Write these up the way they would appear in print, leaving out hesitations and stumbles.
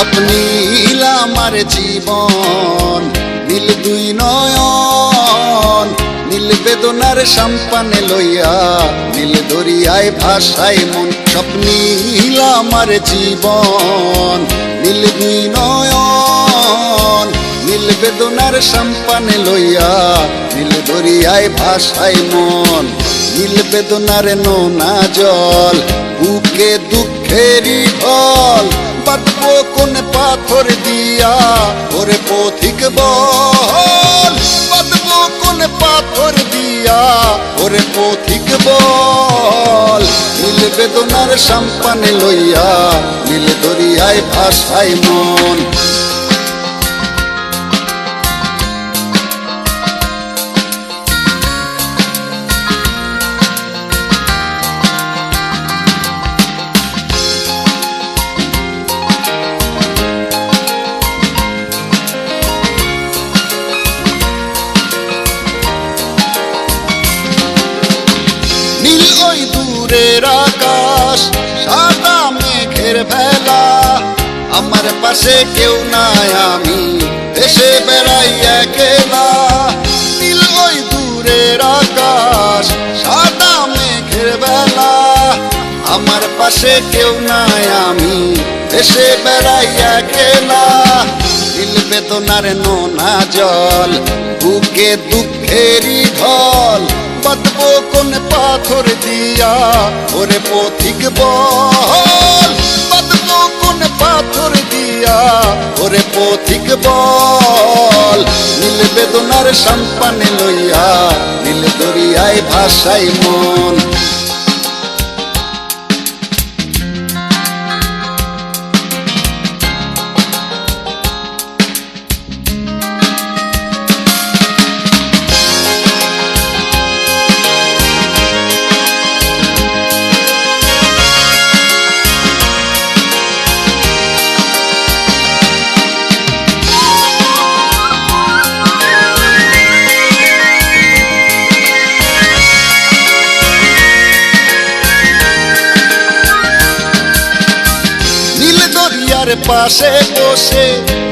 স্বপ্নীল আমার জীবন, নীল দুই নয়ন, নীল বেদনার সম্পানে লইয়া, নীল দরিয়ায় ভাসায় মন। স্বপ্নীল আমার জীবন, নীল দুই নয়ন, নীল বেদনার সম্পানে লইয়া, নীল দরিয়ায় ভাসায় মন। নীল বেদনার নোনা জল, বুকে দুঃখেরই ঢল, বাঁধবো কোন পাথর দিয়া ওরে পথিক বল, বাঁধবো কোন পাথর দিয়া ওরে পথিক বল। নীল বেদনার সম্পানে লইয়া, নীল দরিয়ায় ভাসায় মন। নীল ওই দূরের আকাশ, সাদা মেঘের ভেলা, আমার পাশে কেউ নাই, আমি দেশে বেড়াই একলা। নীল ওই দূরের আকাশ, সাদা মেঘের বেলা, আমার পাশে কেউ নাই, আমি দেশে বেড়াই একলা। নীল বেদনার নোনা জল, বুকে দুঃখেরই ঢল, বাঁধবো কোন পাথর দিয়া ওরে পথিক বল, বাঁধবো কোন পাথর দিয়া ওরে পথিক বল। নীল বেদনার সম্পানে লইয়া, নীল দরিয়ায় ভাসায় মন। পাশে বসে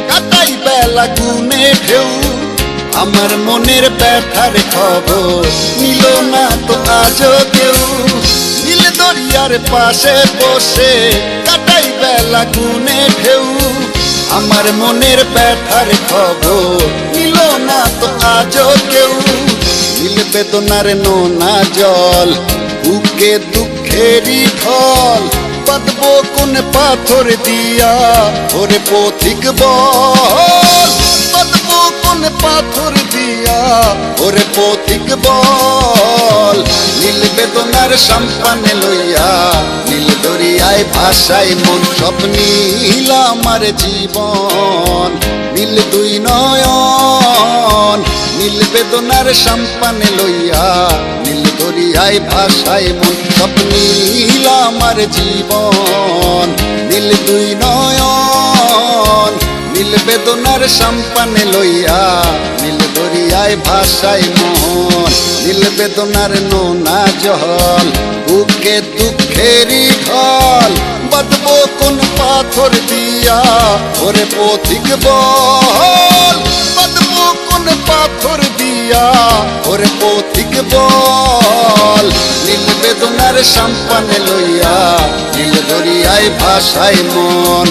কাটাই বেলা গুনে ঢেউ, আমার মনের ব্যথার খবর নিল না তো আজও কেউ। নীল দরিয়ার পাশে বসে কাটাই বেলা গুনে ঢেউ, আমার মনের ব্যথার খবর নিল না তো আজও কেউ। নীল বেদনার নোনা জল, বুকে দুঃখেরই ঢল, বাঁধবো কোন পাথর দিয়া ওরে পথিক বল, বাঁধবো কোন পাথর দিয়া ওরে পথিক বল। নীল বেদনার সম্পানে লইয়া, নীল দরিয়ায় ভাসায় মন। স্বপ্নীল আমার জীবন, নীল দুই নয়ন, নীল বেদনার সম্পানে লইয়া, নীল দরিয়ায় ভাসায় মন। স্বপ্নীল আমার জীবন, নীল দুই নয়ন, নীল বেদনার সম্পানে লইয়া, নীল দরিয়ায় ভাসায় মন। নীল বেদনার নোনা জল, বুকে দুঃখেরই ঢল, বাঁধবো কোন পাথর দিয়া ওরে পথিক বল, বাঁধবো কোন পাথর দিয়া ওরে পথিক বল। নীল বেদনার সম্পানে লইয়া, নীল দরিয়ায় ভাসায় মন।